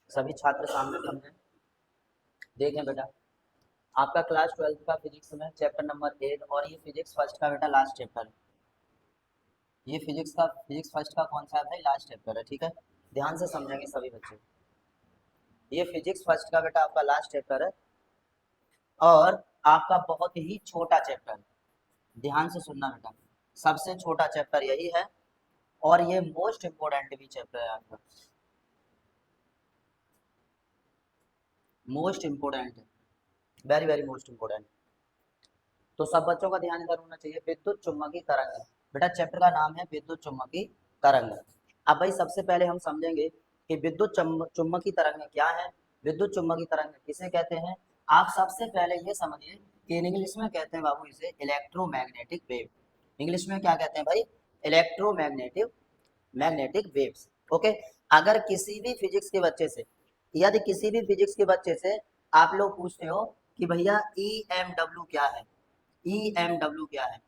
सभी छात्र सामने समझें। देखें बेटा, आपका क्लास 12 का फिजिक्स में चैप्टर नंबर 8 और ये फिजिक्स फर्स्ट का बेटा लास्ट चैप्टर है। ये फिजिक्स फर्स्ट का कौन सा है भाई? लास्ट चैप्टर है, ठीक है। ध्यान से समझेंगे सभी बच्चे। ये फिजिक्स फर्स्ट का बेटा आपका लास्ट चैप्टर है और आपका बहुत ही छोटा चैप्टर है। ध्यान से सुनना बेटा, सबसे छोटा चैप्टर यही है और ये मोस्ट इम्पोर्टेंट भी चैप्टर है आपका, most important, very very most important. तो सब बच्चों का ध्यान इधर होना चाहिए। विद्युत चुम्बकीय तरंग, बेटा चैप्टर का नाम है विद्युत चुम्बकीय तरंग। अब भाई सबसे पहले हम समझेंगे कि विद्युत चुम्बकीय तरंग क्या है, विद्युत चुम्बकीय तरंग किसे कहते हैं। आप सबसे पहले ये समझिए कि इंग्लिश में कहते हैं बाबू इसे इलेक्ट्रोमैग्नेटिक वेव। इंग्लिश में क्या कहते हैं भाई? Magnetic waves. ओके। अगर किसी भी फिजिक्स के बच्चे से, यदि किसी भी फिजिक्स के बच्चे से आप लोग पूछते हो कि भैया EMW क्या है, EMW क्या है,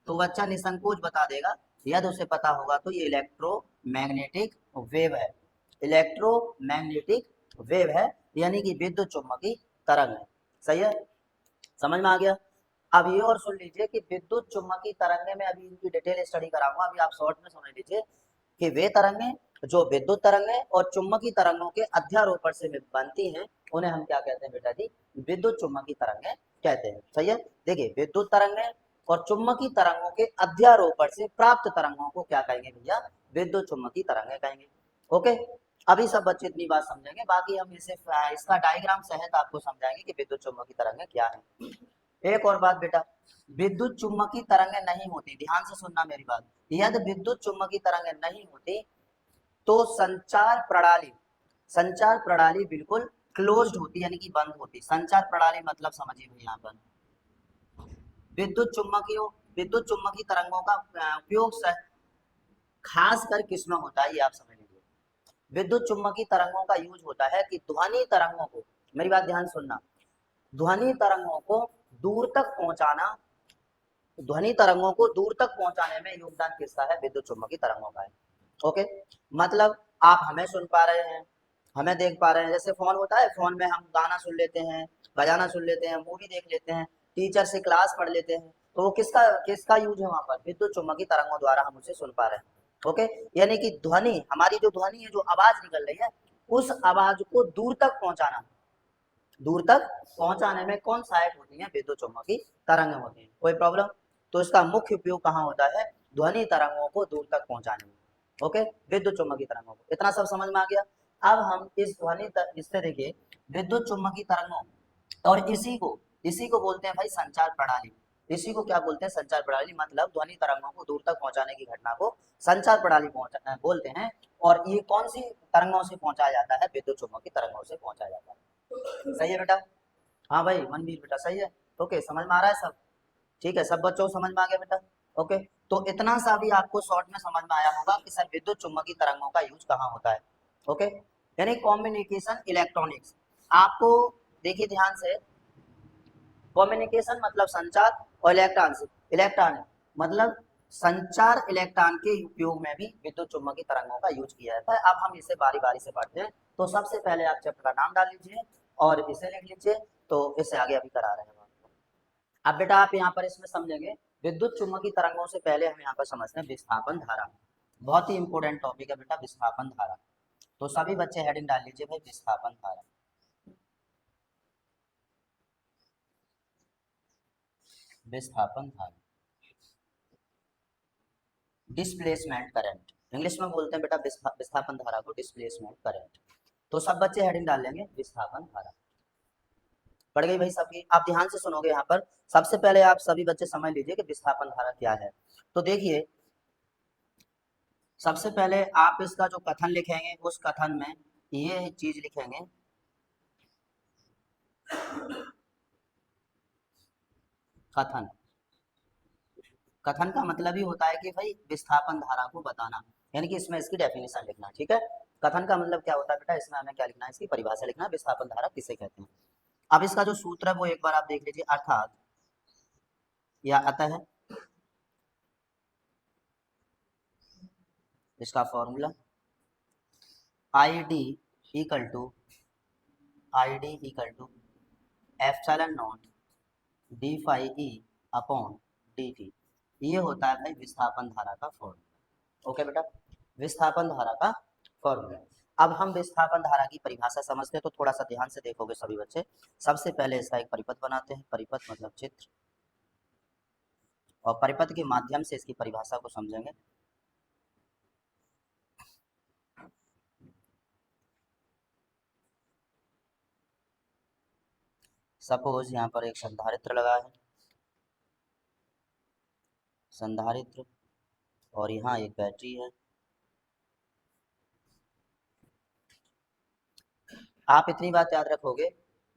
तो बच्चा निसंकोच बता देगा। यदि उसे पता होगा तो ये इलेक्ट्रोमैग्नेटिक वेव है, इलेक्ट्रोमैग्नेटिक वेव है, यानी कि विद्युत चुम्बकीय तरंग है। सही है, समझ में आ गया। अब ये और सुन लीजिए कि विद्युत चुम्बकीय तरंगे में अभी इनकी डिटेल स्टडी कराऊंगा, अभी आप शॉर्ट में समझ लीजिए कि वे तरंगे जो विद्युत तरंगे और चुम्बकीय तरंगों के अध्यारोपण से बनती हैं, उन्हें हम क्या कहते हैं बेटा जी? विद्युत चुम्बकीय तरंगे कहते हैं। सही है। देखिए, विद्युत तरंगे और चुम्बकीय तरंगों के अध्यारोपण से प्राप्त तरंगों को क्या कहेंगे भैया? विद्युत चुम्बकीय तरंगे कहेंगे। ओके। अभी सब बच्चे इतनी बात समझेंगे, बाकी हम इसे इसका डायग्राम सहित आपको समझाएंगे कि विद्युत चुम्बकीय तरंगे क्या है। एक और बात बेटा, विद्युत चुम्बकीय तरंगे नहीं होती, ध्यान से सुनना मेरी बात। यदि विद्युत चुम्बकीय तरंगे नहीं होती तो संचार प्रणाली बिल्कुल क्लोज्ड होती, यानी कि बंद होती। संचार प्रणाली मतलब समझिए भैया, यहाँ पर विद्युत चुम्बकीय तरंगों का उपयोग खास कर किसमें होता है, ये आप समझ लीजिए। विद्युत चुम्बकीय तरंगों का यूज होता है कि ध्वनि तरंगों को, मेरी बात ध्यान सुनना, ध्वनि तरंगों को दूर तक पहुंचाना, ध्वनि तरंगों को दूर तक पहुंचाने में योगदान किसका है? विद्युत चुम्बकीय तरंगों का है। ओके। मतलब आप हमें सुन पा रहे हैं, हमें देख पा रहे हैं, जैसे फोन होता है, फोन में हम गाना सुन लेते हैं, बजाना सुन लेते हैं, मूवी देख लेते हैं, टीचर से क्लास पढ़ लेते हैं, तो वो किसका किसका यूज है वहां पर? विद्युत चुम्बकीय तरंगों द्वारा हम उसे सुन पा रहे हैं। ओके। यानी कि ध्वनि, हमारी जो ध्वनि है, जो आवाज निकल रही है, उस आवाज को दूर तक पहुंचाना, दूर तक पहुंचाने में कौन सहायक होती है? विद्युत चुम्बकीय तरंगें होती हैं। कोई प्रॉब्लम? तो इसका मुख्य उपयोग कहाँ होता है? ध्वनि तरंगों को दूर तक पहुंचाने में। ओके, विद्युत चुम्बकीय तरंगों को। इतना सब समझ में आ गया। अब हम इस इससे देखिए विद्युत चुम्बकीय तरंगों और इसी को बोलते हैं भाई संचार प्रणाली। इसी को क्या बोलते हैं? संचार प्रणाली। मतलब ध्वनि तरंगों को दूर तक पहुंचाने की घटना को संचार प्रणाली बोलते हैं। और ये कौन सी तरंगों से पहुंचाया जाता है? विद्युत चुम्बकीय तरंगों से पहुंचाया जाता है। सही है बेटा? हाँ भाई मनवीर बेटा, सही है। ओके, समझ में आ रहा है सब? ठीक है, सब बच्चों को समझ में आ गया बेटा? ओके। तो इतना सा भी आपको शॉर्ट में समझ में आया होगा कि सर विद्युत चुम्बकीय तरंगों का यूज कहाँ होता है। ओके। यानी कम्युनिकेशन इलेक्ट्रॉनिक्स। आपको देखिए ध्यान से, कम्युनिकेशन मतलब संचार, और इलेक्ट्रॉन मतलब संचार इलेक्ट्रॉन के उपयोग में भी विद्युत चुम्बकीय तरंगों का यूज किया जाता है। अब हम इसे बारी बारी से पढ़ते हैं। तो सबसे पहले आप चैप्टर का नाम डाल लीजिए और इसे लिख लीजिए, तो इससे आगे अभी करा रहे हैं। अब बेटा आप यहाँ पर इसमें समझेंगे विद्युत चुम्बकीय तरंगों से पहले हम यहाँ पर समझते हैं विस्थापन धारा। बहुत ही इंपॉर्टेंट टॉपिक है बेटा विस्थापन धारा। तो सभी बच्चे हेडिंग डाल लीजिए भाई, विस्थापन धारा। विस्थापन धारा, डिस्प्लेसमेंट करंट, इंग्लिश में बोलते हैं बेटा विस्थापन धारा को डिस्प्लेसमेंट करंट। तो सब बच्चे हेडिंग डाल लेंगे विस्थापन धारा। पढ़ गई भाई सबकी? आप ध्यान से सुनोगे यहाँ पर। सबसे पहले आप सभी बच्चे समझ लीजिए कि विस्थापन धारा क्या है। तो देखिए, सबसे पहले आप इसका जो कथन लिखेंगे, उस कथन में ये चीज लिखेंगे, कथन। कथन का मतलब ही होता है कि भाई विस्थापन धारा को बताना, यानी कि इसमें इसकी डेफिनेशन लिखना। ठीक है, कथन का मतलब क्या होता है बेटा? इसमें हमें क्या लिखना है? इसकी परिभाषा लिखना है, विस्थापन धारा किसे कहते हैं। अब इसका जो सूत्र है वो एक बार आप देख लीजिए, अर्थात या अतः, इसका formula I D equal to I D equal to epsilon naught D phi E upon D T. ये होता है भाई विस्थापन धारा का फॉर्मूला। ओके बेटा, विस्थापन धारा का फॉर्मूला। अब हम विस्थापन धारा की परिभाषा समझते हैं, तो थोड़ा सा ध्यान से देखोगे सभी बच्चे। सबसे पहले इसका एक परिपथ बनाते हैं, परिपथ मतलब चित्र, और परिपथ के माध्यम से इसकी परिभाषा को समझेंगे। सपोज यहाँ पर एक संधारित्र लगा है, संधारित्र, और यहाँ एक बैटरी है। आप इतनी बात याद रखोगे,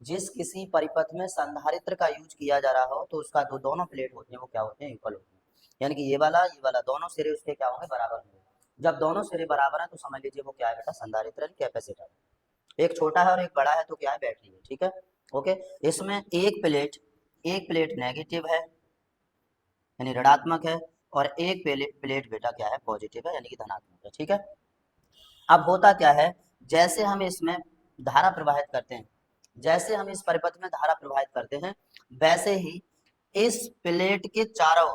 जिस किसी परिपथ में संधारित्र का यूज किया जा रहा हो तो उसका जो दोनों प्लेट होते हैं वो क्या होते हैं, इक्वल होते हैं। यानी कि ये वाला दोनों सिरे उसके क्या होंगे, बराबर होंगे। जब दोनों सिरे बराबर हैं तो समझ लीजिए वो क्या है बेटा, संधारित्र कैपेसिटर। एक छोटा है और एक बड़ा है तो क्या है, बैटरी है। ठीक है, ओके। इसमें एक प्लेट नेगेटिव है यानी ऋणात्मक है, और एक प्लेट बेटा क्या है, पॉजिटिव है यानी कि धनात्मक है। ठीक है, अब होता क्या है, जैसे हम इसमें धारा प्रवाहित करते हैं, जैसे हम इस परिपथ में धारा प्रवाहित करते हैं, वैसे ही इस प्लेट के चारों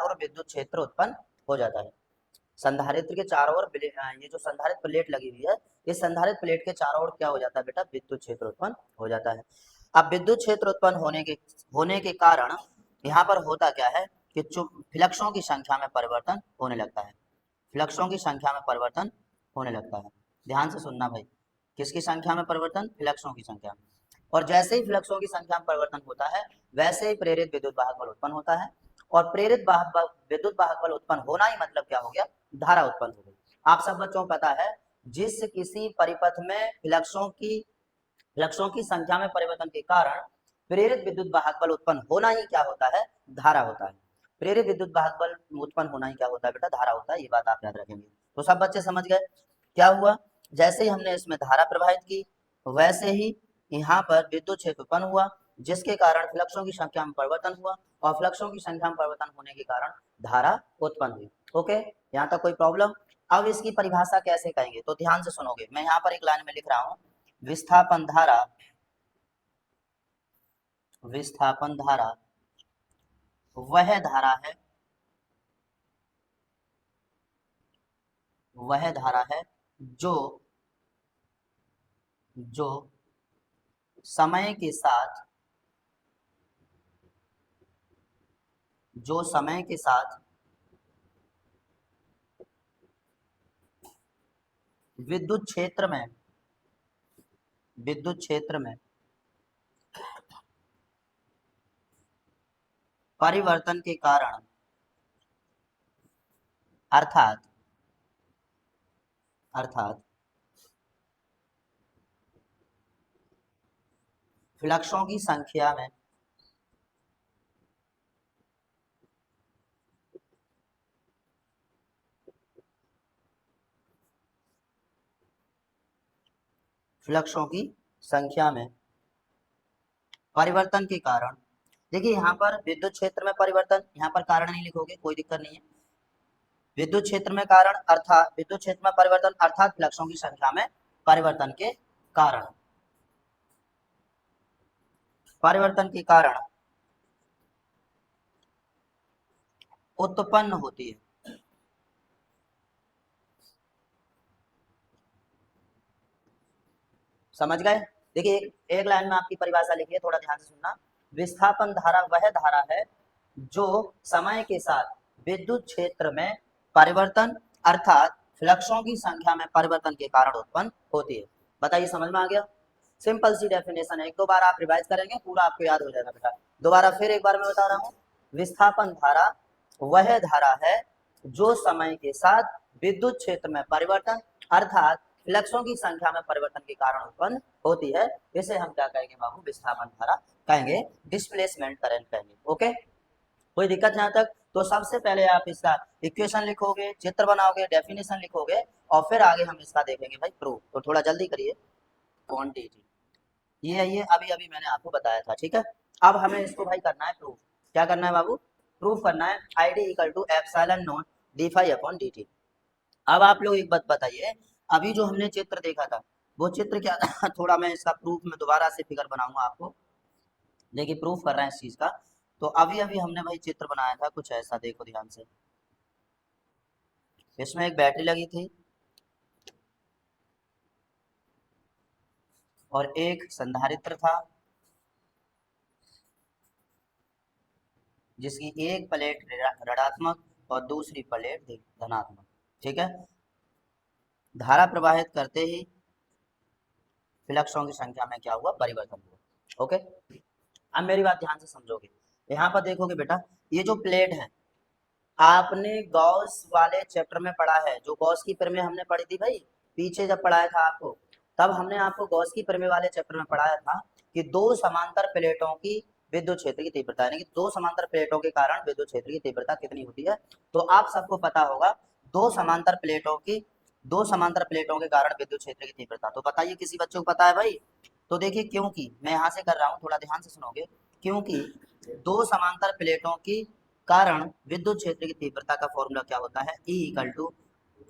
ओर विद्युत क्षेत्र उत्पन्न हो जाता है। संधारित्र के चारों ओर ये जो संधारित प्लेट लगी हुई है, इस संधारित प्लेट के चारों ओर क्या हो जाता है बेटा, विद्युत क्षेत्र उत्पन्न हो जाता है। अब विद्युत क्षेत्र उत्पन्न होने के कारण यहाँ पर होता क्या है कि फ्लक्सों की संख्या में परिवर्तन होने लगता है। फ्लक्सों की संख्या में परिवर्तन होने लगता है। ध्यान से सुनना भाई, किसकी संख्या में परिवर्तन, फ्लक्सों की संख्या में। और जैसे ही फ्लक्सों की संख्या में परिवर्तन होता है, वैसे ही प्रेरित विद्युत वाहक बल उत्पन्न होता है। और प्रेरित विद्युत वाहक बल उत्पन्न होना ही मतलब क्या हो गया, धारा उत्पन्न हो गई। आप सब बच्चों को पता है, जिस किसी परिपथ में फ्लक्सों की संख्या में परिवर्तन के कारण प्रेरित विद्युत वाहक बल उत्पन्न होना ही क्या होता है, धारा होता है। प्रेरित विद्युत वाहक बल उत्पन्न होना ही क्या होता है बेटा, धारा होता है। ये बात आप याद रखेंगे। तो सब बच्चे समझ गए क्या हुआ, जैसे ही हमने इसमें धारा प्रवाहित की, वैसे ही यहाँ पर विद्युत क्षेत्र उत्पन्न हुआ, जिसके कारण फ्लक्सों की संख्या में परिवर्तन हुआ, और फ्लक्सों की संख्या में परिवर्तन होने के कारण धारा उत्पन्न हुई। ओके, यहाँ तक कोई प्रॉब्लम। अब इसकी परिभाषा कैसे कहेंगे, तो ध्यान से सुनोगे। मैं यहाँ पर एक लाइन में लिख रहा हूँ, विस्थापन धारा वह धारा है जो समय के साथ विद्युत क्षेत्र में परिवर्तन के कारण, अर्थात फ्लक्सों की संख्या में परिवर्तन के कारण, देखिए यहाँ पर विद्युत क्षेत्र में परिवर्तन, यहाँ पर कारण नहीं लिखोगे, कोई दिक्कत नहीं है। विद्युत क्षेत्र में कारण अर्थात विद्युत क्षेत्र में परिवर्तन अर्थात फ्लक्सों की संख्या में परिवर्तन के कारण, उत्पन्न होती है। समझ गए। देखिए एक लाइन में आपकी परिभाषा लिखिए, थोड़ा ध्यान से सुनना। विस्थापन धारा वह धारा है जो समय के साथ विद्युत क्षेत्र में परिवर्तन अर्थात फ्लक्सों की संख्या में परिवर्तन के कारण उत्पन्न होती है। बताइए, समझ में आ गया। सिंपल सी डेफिनेशन है, एक दो बार आप रिवाइज करेंगे पूरा आपको याद हो जाएगा बेटा। दोबारा फिर एक बार मैं बता रहा हूँ, विस्थापन धारा वह धारा है जो समय के साथ विद्युत क्षेत्र में परिवर्तन अर्थात फ्लक्सों की संख्या में परिवर्तन के कारण उत्पन्न होती है। इसे हम क्या कहेंगे बाबू, विस्थापन धारा कहेंगे, डिस्प्लेसमेंट करंट कहेंगे। ओके, कोई दिक्कत यहाँ तक। तो सबसे पहले आप इसका इक्वेशन लिखोगे, चित्र बनाओगे, डेफिनेशन लिखोगे, और फिर आगे हम इसका देखेंगे भाई प्रूफ। तो थोड़ा जल्दी करिए। क्वांटिटी ये अभी अभी मैंने आपको बताया था। ठीक है, अब हमें इसको भाई करना है प्रूफ। क्या करना है बाबू, प्रूफ करना है। I D equal to epsilon naught D phi upon D T. अब आप लोग एक बात बताइए, अभी जो हमने चित्र देखा था, वो चित्र क्या थोड़ा मैं इसका प्रूफ में दोबारा से फिगर बनाऊंगा आपको, देखिए प्रूफ कर रहे हैं इस चीज का। तो अभी अभी हमने भाई चित्र बनाया था कुछ ऐसा, देखो ध्यान से। इसमें एक बैटरी लगी थी और एक संधारित्र था जिसकी एक प्लेट ऋणात्मक और दूसरी प्लेट धनात्मक, ठीक है। धारा प्रवाहित करते ही फ्लक्सों की संख्या में क्या हुआ, परिवर्तन हुआ। ओके, अब मेरी बात ध्यान से समझोगे। यहाँ पर देखोगे बेटा, ये जो प्लेट है आपने गॉस वाले चैप्टर में पढ़ा है, जो गॉस की प्रमेय हमने पढ़ी थी भाई पीछे जब पढ़ाया था आपको, तब हमने आपको गॉस की प्रमेय वाले चैप्टर में पढ़ाया था कि दो समांतर प्लेटों की विद्युत क्षेत्र की तीव्रता, यानी कि दो समांतर प्लेटों के कारण विद्युत क्षेत्र की तीव्रता कितनी होती है। तो आप सबको पता होगा दो समांतर प्लेटों के कारण विद्युत क्षेत्र की तीव्रता। तो बताइए किसी बच्चे को पता है भाई। तो देखिए, क्योंकि मैं यहाँ से कर रहा हूँ, थोड़ा ध्यान से सुनोगे, क्योंकि दो समांतर प्लेटों की कारण विद्युत क्षेत्र की तीव्रता का फॉर्मूला क्या होता है, E इक्वल टू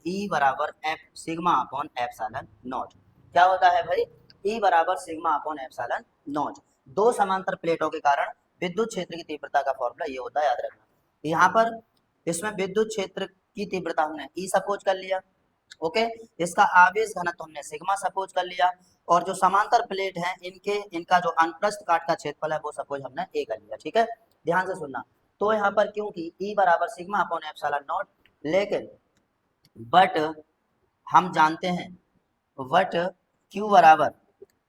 ई बराबर F sigma upon epsilon not. क्या होता है भाई, E बराबर सिग्मा अपॉन एप्सिलॉन नॉट। दो समांतर प्लेटों के कारण विद्युत क्षेत्र की तीव्रता का फॉर्मूला ये होता है, याद रखना। यहाँ पर इसमें विद्युत क्षेत्र की तीव्रता हमने E सपोज कर लिया, ओके। इसका आवेश घनत्व हमने सिग्मा सपोज कर लिया, और जो समांतर प्लेट है इनका जो अनुप्रस्थ काट का क्षेत्रफल है वो सपोज हमने ए कर लिया, ठीक है। ध्यान से सुनना। तो यहाँ पर क्योंकि E बराबर सिग्मा अपॉन एप्सिलॉन नॉट, लेकिन बट हम जानते हैं वट Q बराबर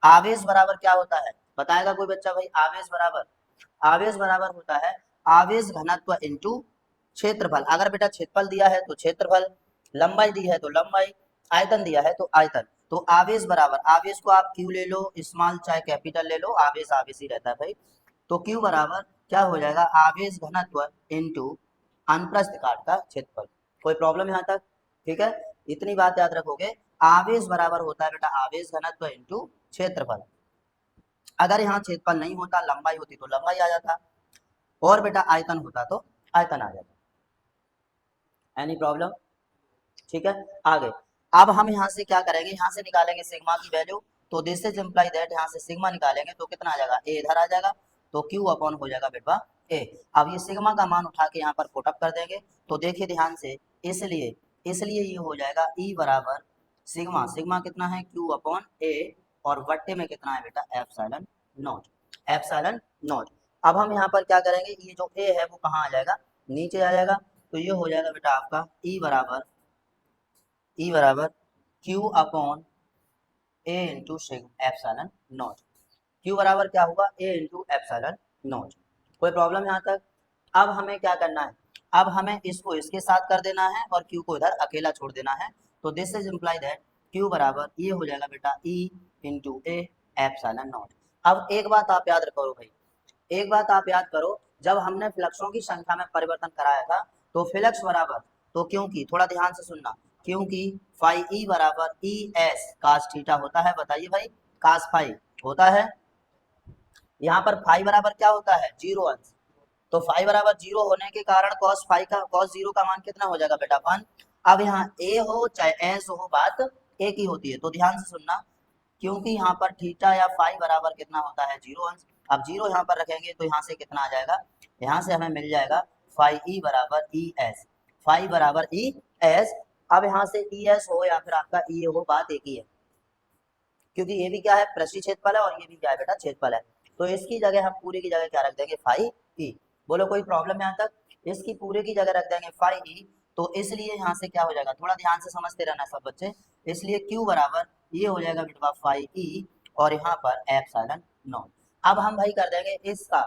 आवेश बराबर क्या होता है, बताएगा कोई बच्चा भाई। आवेश बराबर होता है आवेश घनत्व इनटू क्षेत्रफल। अगर बेटा क्षेत्रफल दिया है तो क्षेत्रफल, लंबाई दी है तो लंबाई, आयतन दिया है तो आयतन। तो आवेश बराबर, आवेश को आप Q ले लो, स्मॉल चाहे कैपिटल ले लो, आवेश आवेश ही रहता है भाई। तो Q बराबर क्या हो जाएगा, आवेश घनत्व इनटू अनुप्रस्थ काट का क्षेत्रफल। कोई प्रॉब्लम यहाँ तक, ठीक है। इतनी बात याद रखोगे, आवेश बराबर होता है बेटा आवेश घनत्व इनटू क्षेत्रफल। अगर यहाँ क्षेत्रफल नहीं होता, लंबाई होती तो लंबाई आ जाता, और बेटा आयतन होता तो आयतन आ जाता। एनी प्रॉब्लम, ठीक है। आगे अब हम यहाँ से क्या करेंगे, यहाँ से निकालेंगे सिग्मा की वैल्यू। तो दिस इज इम्प्लाई दैट यहाँ से सिग्मा निकालेंगे तो कितना आ जाएगा, ए इधर आ जाएगा, तो क्यू अपॉन हो जाएगा बेटा ए। अब ये सिग्मा का मान उठा के यहाँ पर पुटअप कर देंगे। तो देखिए ध्यान से, इसलिए ये हो जाएगा ई बराबर सिग्मा, सिग्मा कितना है क्यू अपॉन ए, और बट्टे में कितना है बेटा एप्सिलॉन नॉट, एप्सिलॉन नॉट। अब हम यहाँ पर क्या करेंगे, ये जो ए है वो कहाँ आ जाएगा, नीचे आ जाएगा। तो ये हो जाएगा बेटा आपका ई बराबर Q upon A into epsilon not. Q बराबर क्या होगा, ए इंटू एप्सिलॉन नॉट। कोई प्रॉब्लम यहाँ तक। अब हमें क्या करना है, अब हमें इसको इसके साथ कर देना है और क्यू को इधर अकेला छोड़ देना है। तो this is imply that Q बराबर ये हो जाएगा बेटा E into A epsilon not. अब एक बात आप याद रखो भाई, एक बात आप याद करो, जब हमने फ्लक्सों की संख्या में परिवर्तन कराया था तो फ्लक्स बराबर, तो क्योंकि थोड़ा ध्यान से सुनना, क्योंकि फाई ई बराबर ई एस कास थीटा होता है, बताइए भाई, कास फाई होता है। यहाँ पर फाई बराबर क्या होता है, जीरो अंश। तो फाई बराबर जीरो होने के कारण कॉस जीरो का मान कितना हो जाएगा बेटा 1। अब यहाँ ए हो चाहे एस हो, बात एक ही होती है। तो ध्यान से सुनना, क्योंकि यहाँ पर थीटा या फाई बराबर कितना होता है, जीरो अंश। अब जीरो यहाँ पर रखेंगे तो यहाँ से कितना आ जाएगा, यहाँ से हमें मिल जाएगा फाई ई बराबर ई एस, फाई बराबर ई एस। अब यहाँ से ई एस हो या फिर आपका ई हो, बात एक ही है, क्योंकि ये भी क्या है, पृष्ठीय क्षेत्रफल है, और ये भी क्या है बेटा, क्षेत्रफल है। तो इसकी जगह हम पूरे की जगह क्या रख देंगे, फाई ई। बोलो कोई प्रॉब्लम यहाँ तक, इसकी पूरे की जगह रख देंगे फाई ई। तो इसलिए यहाँ से क्या हो जाएगा, थोड़ा ध्यान से समझते रहना सब बच्चे। इसलिए क्यू बराबर ये हो जाएगा बेटा फाई ई, और यहाँ पर एप्सिलॉन नॉट। अब हम भाई कर देंगे इसका,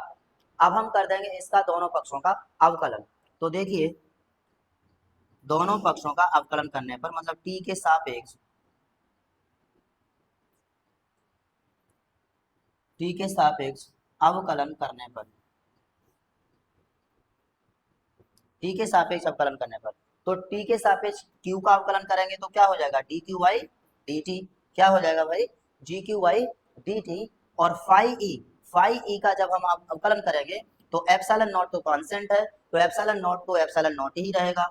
अब हम कर देंगे इसका दोनों पक्षों का अवकलन। तो देखिए, दोनों पक्षों का अवकलन करने पर, मतलब टी के सापेक्ष, टी के सापेक्ष अवकलन करने पर, टी के सापेक्ष अवकलन करने पर, तो टी के सापेक्ष क्यू का अवकलन करेंगे तो क्या हो जाएगा, D Q by D T. क्या हो जाएगा भाई, G Q by D T. और फाई ई का जब हम अवकलन करेंगे तो एप्सिलॉन नॉट तो कांस्टेंट है, तो एप्सिलॉन नॉट ही रहेगा।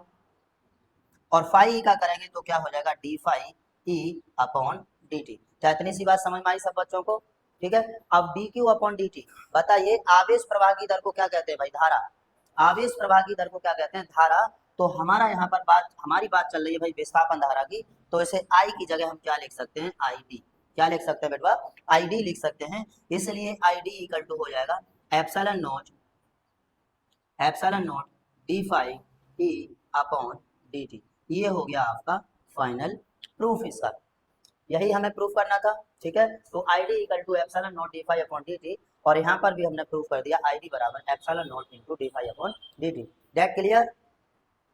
और फाई ई का करेंगे तो क्या हो जाएगा, D phi E upon D T. क्या इतनी सी बात समझ में आई सब बच्चों को? ठीक है। अब dq अपॉन dt, बताइए आवेश प्रवाह की दर को क्या कहते हैं भाई? धारा। आवेश प्रवाह की दर को क्या कहते हैं? धारा। तो हमारा यहाँ पर हमारी बात चल रही है भाई विस्थापन धारा की, तो इसे I की जगह हम क्या लिख सकते हैं? ID। क्या लिख सकते हैं बेटवा? ID लिख सकते हैं। इसलिए ID इक्वल टू हो जाएगा epsilon naught D phi E upon D T. ये हो गया आपका फाइनल प्रूफ इसका, यही हमें प्रूफ करना था। ठीक है, तो I D equal to epsilon naught D phi upon D T, और यहाँ पर भी हमने प्रूफ कर दिया आई डी बराबर epsilon naught into D phi upon D T. That clear?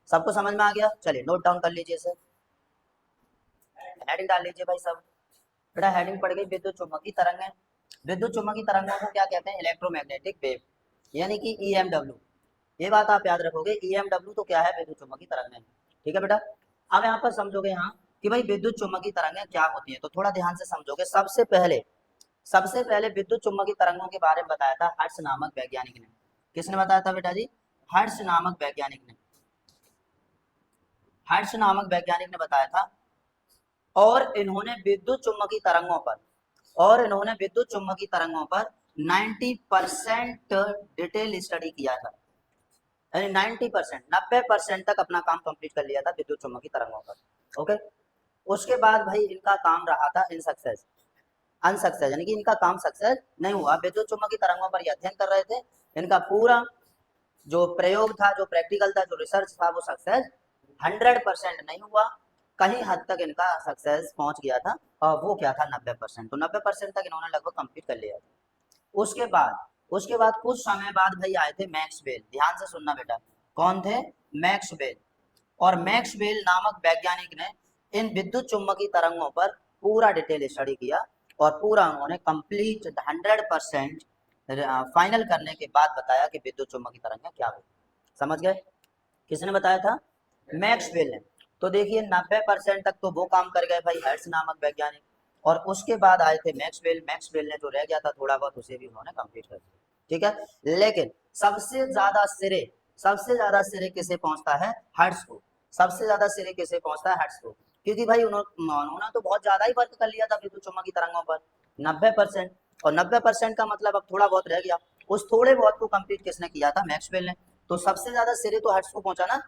सबको समझ में आ गया? चलिए नोट डाउन कर लीजिए सर, हेडिंग डाल लीजिए भाई सब। बेटा हेडिंग पड़ गई विद्युत चुम्बकीय तरंगें। विद्युत चुम्बकीय तरंगों को क्या कहते हैं? इलेक्ट्रोमैग्नेटिक वेव, यानी कि EMW। ये बात आप याद रखोगे, EMW तो क्या है? विद्युत चुम्बकीय तरंगें। ठीक है बेटा, अब यहाँ पर समझोगे यहाँ कि भाई विद्युत चुम्बकीय तरंगें क्या होती है, तो थोड़ा ध्यान से समझोगे। सबसे पहले विद्युत चुम्बकीय तरंगों के बारे में बताया था हर्ट्ज नामक वैज्ञानिक ने। किसने बताया था बेटा जी? हर्ट्ज नामक वैज्ञानिक ने। हर्ट्ज नामक वैज्ञानिक ने बताया था, और इन्होंने विद्युत चुम्बकीय तरंगों पर 90% डिटेल स्टडी किया था, यानी 90% तक अपना काम कंप्लीट कर लिया था विद्युत चुम्बकीय तरंगों पर। ओके, उसके बाद भाई इनका काम रहा था अनसक्सेस, यानी कि इनका काम सक्सेस नहीं हुआ। विद्युत चुम्बकीय तरंगों पर ये अध्ययन कर रहे थे, इनका पूरा जो प्रयोग था, जो प्रैक्टिकल था, जो रिसर्च था, वो सक्सेस 100% नहीं हुआ। कहीं हद तक इनका सक्सेस पहुंच गया था, और वो क्या था? 90%। तो 90% तक इन्होंने लगभग कंप्लीट कर लिया था। उसके बाद कुछ समय बाद भाई आए थे मैक्सवेल। ध्यान से सुनना बेटा, कौन थे? मैक्सवेल। और मैक्सवेल नामक वैज्ञानिक ने इन विद्युत चुम्बकीय तरंगों पर पूरा डिटेल स्टडी किया, और पूरा उन्होंने कंप्लीट 100% फाइनल करने के बाद बताया कि विद्युत चुम्बकीय तरंगें क्या होती। समझ गए? किसने बताया था? मैक्सवेल ने। तो देखिए 90% तक तो वो काम कर गए भाई हर्ट्ज नामक वैज्ञानिक, और उसके बाद आए थे मैक्सवेल ने जो रह गया था थोड़ा बहुत, उसे भी उन्होंने कंप्लीट कर दिया। ठीक है, लेकिन सबसे ज्यादा सिरे किसे पहुंचता है? हर्ट्ज को। सबसे ज्यादा सिरे किसे पहुंचता है? हर्ट्ज को, क्योंकि भाई उन्होंने तो बहुत ज्यादा ही वर्क कर लिया था विद्युत चुम्बकीय तरंगों पर, 90%। और 90% का मतलब अब थोड़ा बहुत रह गया, उस थोड़े बहुत को कंप्लीट किसने किया था? मैक्सवेल ने। तो सबसे ज्यादा सिरे तो हर्ट्ज को पहुंचा ना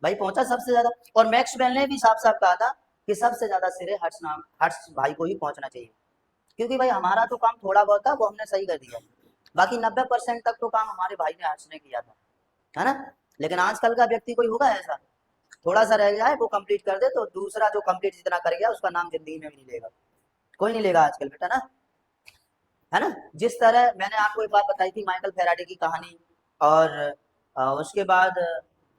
भाई, पहुंचा सबसे ज्यादा। और मैक्सवेल ने भी साफ साफ कहा था कि सबसे ज्यादा सिरे हर्ट्ज भाई को ही पहुंचना चाहिए, क्योंकि भाई हमारा तो काम थोड़ा बहुत था, वो हमने सही कर दिया, बाकी 90% तक तो काम हमारे भाई ने हर्ट्ज ने किया था, है ना। लेकिन आजकल का व्यक्ति कोई होगा ऐसा, थोड़ा सा रह जाए वो कंप्लीट कर दे, तो दूसरा जो कंप्लीट जितना कर गया उसका नाम जिंदगी में भी नहीं लेगा, कोई नहीं लेगा आजकल बेटा ना, है ना। जिस तरह मैंने आपको एक बात बताई थी माइकल फेराडे की कहानी, और उसके बाद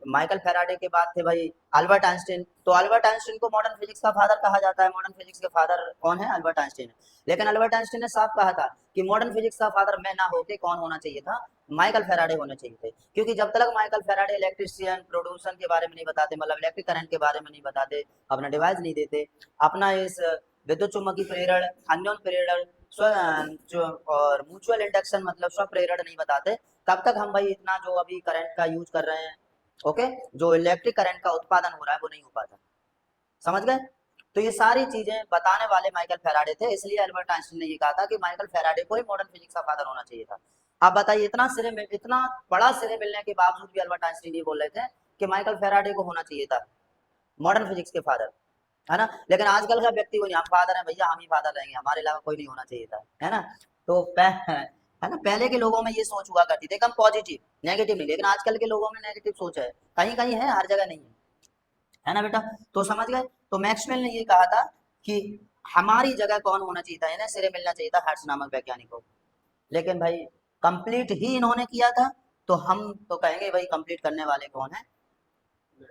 माइकल फेराडे के बाद थे भाई अल्बर्ट आइंस्टीन। तो अल्बर्ट आइंस्टीन को मॉडर्न फिजिक्स का फादर कहा जाता है। मॉडर्न फिजिक्स के फादर कौन है? Albert Einstein. लेकिन अल्बर्ट आइंस्टीन ने साफ कहा था कि मॉडर्न फिजिक्स का फादर मैं ना होके कौन होना चाहिए था? माइकल फेराडे होने चाहिए थे, क्योंकि जब तक माइकल फेराडे इलेक्ट्रिशियन प्रोड्यूसन के बारे में नहीं बताते, मतलब इलेक्ट्रिक करंट के बारे में नहीं बताते, अपना डिवाइस नहीं देते, अपना इस विद्युत चुम्बकीय प्रेरण, अन्योन प्रेरण, और म्यूचुअल इंडक्शन मतलब स्व प्रेरण नहीं बताते, तब तक हम भाई इतना जो अभी करंट का यूज कर रहे हैं, ओके, जो इलेक्ट्रिक करंट का उत्पादन हो रहा है वो नहीं हो पाता। समझ गए? तो ये सारी चीजें बताने वाले माइकल फेराडे थे, इसलिए अल्बर्ट आइंस्टीन ने ये कहा था कि माइकल फेराडे को ही मॉडर्न फिजिक्स का फादर होना चाहिए था। आप बताइए, इतना बड़ा सिरे मिलने के बावजूद भी अल्बर्ट आइंस्टीन ये बोल रहे थे कि माइकल फेराडे को होना चाहिए था मॉडर्न फिजिक्स के फादर, है ना। लेकिन आजकल का व्यक्ति को नहीं, हम फादर है भैया, हम ही फादर रहेंगे, हमारे अलावा कोई नहीं होना चाहिए था, है ना। तो है ना, पहले के लोगों में ये सोच हुआ करती थी एकदम पॉजिटिव, नेगेटिव नहीं, लेकिन आजकल के लोगों में नेगेटिव सोच है, कहीं कहीं है, हर जगह नहीं है ना बेटा। तो समझ गए? तो मैक्सवेल ने ये कहा था कि हमारी जगह कौन होना चाहिए था, इन्हें सिरे मिलना चाहिए था हर्ट्ज नामक वैज्ञानिक को। लेकिन भाई कंप्लीट ही इन्होंने किया था, तो हम तो कहेंगे भाई कंप्लीट करने वाले कौन है?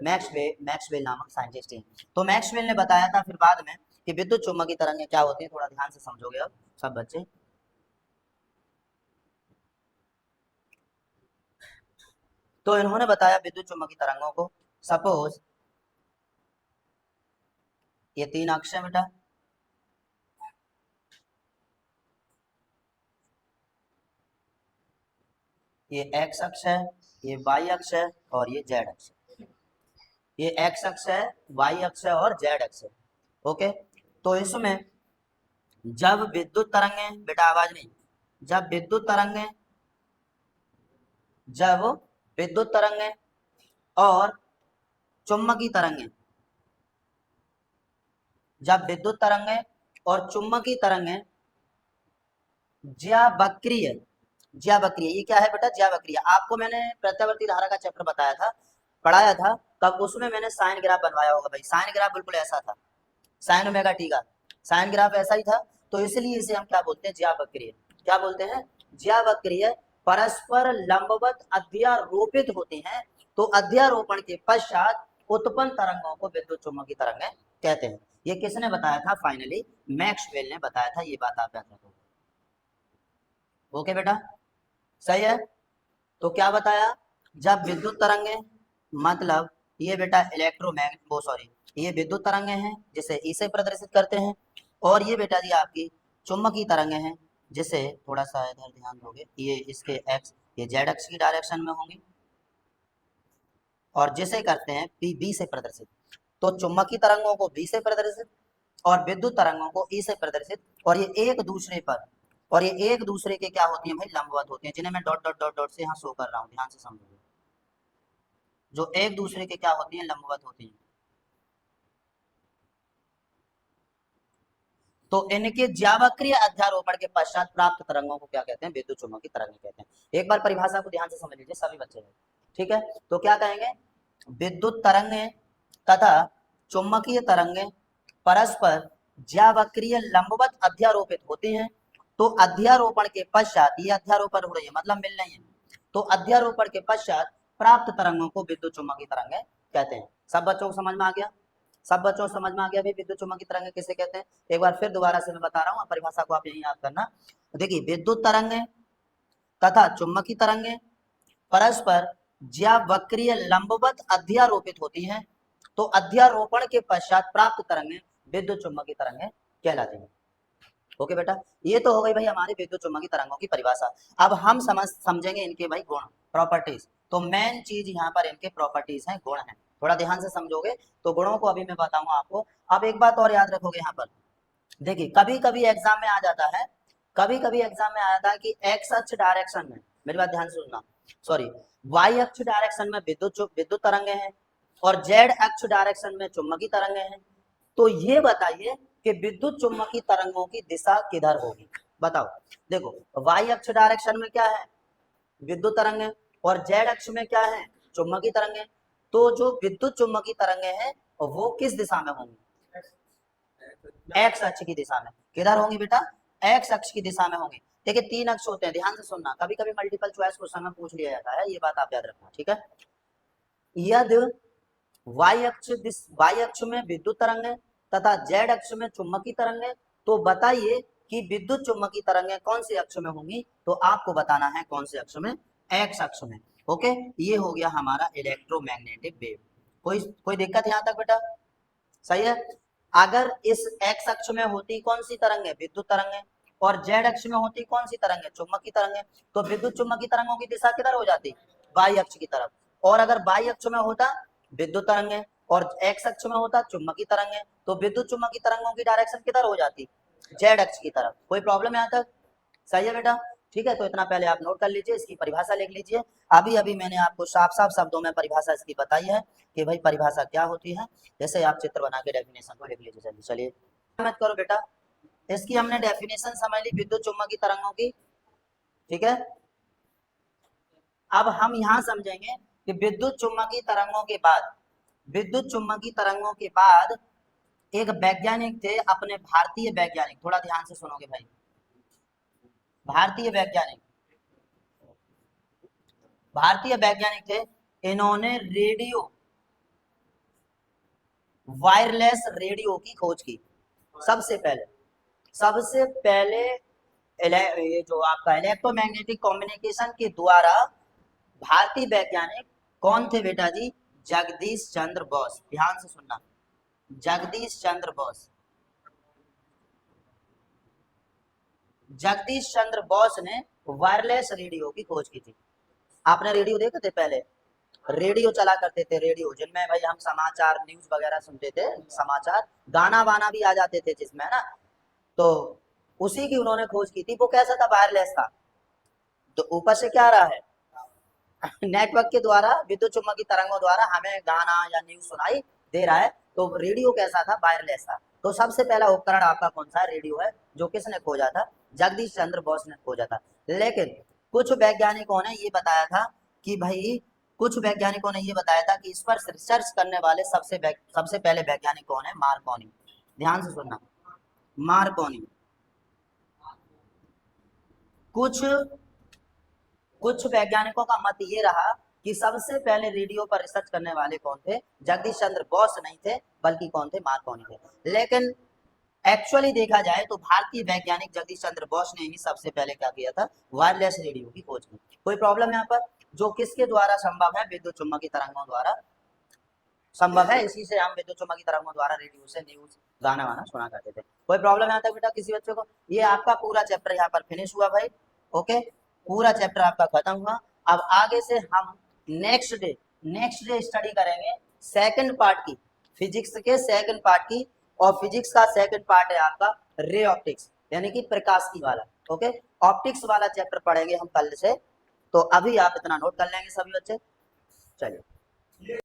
मैक्सवेल नामक साइंटिस्ट हैं। तो मैक्सवेल ने बताया था फिर बाद में कि विद्युत चुम्बकीय तरंगें क्या होती है, थोड़ा ध्यान से समझोगे अब सब बच्चे। तो इन्होंने बताया विद्युत चुम्बकीय तरंगों को, सपोज ये 3 अक्ष है बेटा, ये एक्स अक्ष है, ये वाई अक्ष है, और ये जेड अक्ष है। ये एक्स अक्ष है, वाई अक्ष है, और जेड अक्ष है। ओके, तो इसमें जब विद्युत तरंगें, बेटा आवाज नहीं, जब विद्युत तरंगें, जब विद्युत तरंगें और चुंबकीय तरंगें, जब विद्युत तरंगें और चुंबकीय तरंगें ज्यावक्रीय, ज्यावक्रीय ये क्या है बेटा, ज्यावक्रीय। आपको मैंने प्रत्यावर्ती धारा का चैप्टर बताया था, पढ़ाया था, तब उसमें मैंने साइन ग्राफ बनवाया होगा भाई। साइन ग्राफ बिल्कुल ऐसा था, साइन ओमेगा टी का साइन ग्राफ ऐसा ही था, तो इसलिए इसे हम क्या बोलते हैं, ज्यावक्रीय। क्या बोलते हैं, ज्यावक्रीय। परस्पर लंबवत अध्यारोपित होते हैं, तो अध्यारोपण के पश्चात उत्पन्न तरंगों को विद्युत चुम्बकीय तरंगें कहते हैं। ये किसने बताया था, फाइनली मैक्सवेल ने बताया था, ये बात आप याद रखो। ओके बेटा, सही है। तो क्या बताया, जब विद्युत तरंगें, मतलब ये बेटा इलेक्ट्रोमैग्नेट, वो सॉरी, ये विद्युत तरंगें हैं जिसे ई से प्रदर्शित करते हैं, और ये बेटा जी आपकी चुंबकीय तरंगें हैं जिसे, थोड़ा सा इधर ध्यान दोगे, ये इसके एक्स, ये जेड अक्ष की डायरेक्शन में होंगी, और जिसे करते हैं पी बी से प्रदर्शित। तो चुंबकीय तरंगों को बी से प्रदर्शित और विद्युत तरंगों को ई से प्रदर्शित, और ये एक दूसरे पर, और ये एक दूसरे के क्या होती हैं भाई, लंबवत होती हैं, जिन्हें मैं डॉट डॉट डॉट डॉट से यहाँ शो कर रहा हूँ, ध्यान से समझोगे, जो एक दूसरे के क्या होती हैं, लंबवत होती हैं। तो इनके ज्यावक्रीय अध्यारोपण के पश्चात प्राप्त तरंगों को क्या कहते हैं, विद्युत चुम्बकीय तरंगें कहते हैं। एक बार परिभाषा को ध्यान से समझ लीजिए सभी बच्चे, ठीक है। तो क्या कहेंगे, विद्युत तरंगें तथा चुम्बकीय तरंगें परस्पर ज्यावक्रीय लंबवत अध्यारोपित होती हैं, तो अध्यारोपण के पश्चात, ये अध्यारोपण हो रही है मतलब मिल रही है, तो अध्यारोपण के पश्चात प्राप्त तरंगों को विद्युत चुम्बकीय तरंगें कहते हैं। सब बच्चों को समझ में आ गया, सब बच्चों को समझ में आ गया भाई विद्युत चुम्बकीय तरंगें किसे कहते हैं। एक बार फिर दोबारा से मैं बता रहा हूँ, परिभाषा को आप यही याद करना। देखिए, विद्युत तरंगें तथा चुम्बकीय तरंगें परस्पर ज्यावक्रीय लंबवत अध्यारोपित होती हैं, तो अध्यारोपण के पश्चात प्राप्त तरंगें विद्युत चुम्बकीय तरंगें कहलाती हैं। ओके बेटा, ये तो हो गई भाई हमारी विद्युत चुम्बकीय तरंगों की परिभाषा। अब हम समझेंगे इनके भाई गुण, प्रॉपर्टीज। तो मेन चीज यहाँ पर इनके प्रॉपर्टीज हैं, गुण हैं। थोड़ा ध्यान से समझोगे तो गुणों को अभी मैं बताऊंगा आपको। अब एक बात और याद रखोगे यहाँ पर, देखिए कभी कभी एग्जाम में आ जाता है, कभी कभी एग्जाम में आ जाता है कि एक्स अक्ष डायरेक्शन में, मेरी बात ध्यान से सुनना, सॉरी, वाई अक्ष डायरेक्शन में विद्युत तरंगे हैं और जेड अक्ष डायरेक्शन में चुम्बकीय तरंगे हैं। तो ये बताइए कि विद्युत चुम्बकीय तरंगों की दिशा किधर होगी, बताओ। देखो वाई अक्ष डायरेक्शन में क्या है, विद्युत तरंगे, और जेड अक्ष में क्या है, चुम्बकीय तरंगे। तो जो विद्युत चुम्बकीय तरंगे हैं वो किस दिशा में होंगी, एक्स अक्ष की दिशा में। किधर होंगी बेटा, एक्स अक्ष की दिशा में होंगी। देखिए तीन अक्ष होते हैं, ध्यान से सुनना, कभी कभी मल्टीपल चॉइस क्वेश्चन में पूछ लिया जाता है, ये बात आप याद रखना, ठीक है। यदि वाई अक्ष में विद्युत तरंगे तथा जेड अक्ष में चुम्बकीय तरंगे, तो बताइए कि विद्युत चुम्बकीय तरंगे कौन से अक्ष में होंगी, तो आपको बताना है कौन से अक्ष में, एक्स अक्ष में। ओके, ये हो गया हमारा इलेक्ट्रोमैग्नेटिक वेव। कोई दिक्कत यहाँ तक बेटा, सही है। अगर इस एक्स अक्ष में होती कौन सी तरंगे, विद्युत तरंगे, और जेड अक्ष में होती कौन सी तरंगे, चुम्बकीय तरंगे, तो विद्युत चुम्बकीय तरंगों की दिशा किधर हो जाती, वाई अक्ष की तरफ। और अगर वाई अक्ष में होता विद्युत तरंगे और एक्स अक्ष में होता चुम्बकीय तरंगे, तो विद्युत चुम्बकीय तरंगों की डायरेक्शन किधर हो जाती, जेड अक्ष की तरफ। कोई प्रॉब्लम यहाँ तक, सही है बेटा, ठीक है। तो इतना पहले आप नोट कर लीजिए, इसकी परिभाषा लिख लीजिए। अभी अभी मैंने आपको साफ साफ शब्दों में परिभाषा इसकी बताई है कि भाई परिभाषा क्या होती है। जैसे आप चित्र बना के डेफिनेशन को लिख लीजिए जल्दी, चलिए मत करो बेटा। इसकी हमने डेफिनेशन समझ ली विद्युत चुम्बकीय तरंगों की, ठीक है। अब हम यहाँ समझेंगे कि विद्युत चुम्बकीय तरंगों के बाद, विद्युत चुम्बकीय तरंगों के बाद एक वैज्ञानिक थे, अपने भारतीय वैज्ञानिक, थोड़ा ध्यान से सुनोगे भाई, भारतीय वैज्ञानिक, भारतीय वैज्ञानिक थे, इन्होंने रेडियो, वायरलेस रेडियो की खोज की। सबसे पहले, सबसे पहले ये जो आपका इलेक्ट्रोमैग्नेटिक कम्युनिकेशन के द्वारा भारतीय वैज्ञानिक कौन थे बेटा जी, जगदीश चंद्र बोस। ध्यान से सुनना, जगदीश चंद्र बोस, जगदीश चंद्र बोस ने वायरलेस रेडियो की खोज की थी। आपने रेडियो देखे थे पहले, रेडियो चला करते थे, रेडियो जिनमें भाई हम समाचार न्यूज वगैरह सुनते थे, समाचार गाना वाना भी आ जाते थे जिसमें, है ना। तो उसी की उन्होंने खोज की थी। वो कैसा था? वायरलेस था। तो ऊपर से क्या आ रहा है? नेटवर्क के द्वारा, विद्युत चुम्बकीय तरंगों द्वारा हमें गाना या न्यूज सुनाई दे रहा है। तो रेडियो कैसा था? वायरलेस था। तो सबसे पहला उपकरण आपका कौन सा? रेडियो है, जो किसने खोजा था? जगदीश चंद्र बोस ने खोजा था। लेकिन कुछ वैज्ञानिकों ने ये बताया था कि भाई, कुछ वैज्ञानिकों ने ये बताया था कि इस पर रिसर्च करने वाले सबसे पहले वैज्ञानिक कौन है? मार्कोनी। ध्यान से सुनना, मार्कोनी। कुछ कुछ वैज्ञानिकों का मत ये रहा कि सबसे पहले रेडियो पर रिसर्च करने वाले कौन थे? जगदीश चंद्र बोस नहीं थे, बल्कि कौन थे? मार्कोनी थे। लेकिन एक्चुअली देखा जाए तो भारतीय वैज्ञानिक जगदीश चंद्र बोस ने ही सबसे पहले क्या किया था? वायरलेस रेडियो की खोज की। कोई प्रॉब्लम यहाँ पर? जो किसके द्वारा संभव है? विद्युत चुम्बकीय तरंगों द्वारा संभव है। इसी से हम विद्युत चुम्बकीय तरंगों द्वारा रेडियो से न्यूज, गाना वाना सुना करते थे। कोई प्रॉब्लम यहाँ तक बेटा किसी बच्चे को? ये आपका पूरा चैप्टर यहाँ पर फिनिश हुआ भाई। ओके, पूरा चैप्टर आपका खत्म हुआ। अब आगे से हम नेक्स्ट डे स्टडी करेंगे सेकंड पार्ट की, फिजिक्स के सेकंड पार्ट की। और फिजिक्स का सेकंड पार्ट है आपका रे ऑप्टिक्स, यानी कि प्रकाश की वाला। ओके, ऑप्टिक्स वाला चैप्टर पढ़ेंगे हम कल से। तो अभी आप इतना नोट कर लेंगे सभी बच्चे। चलिए।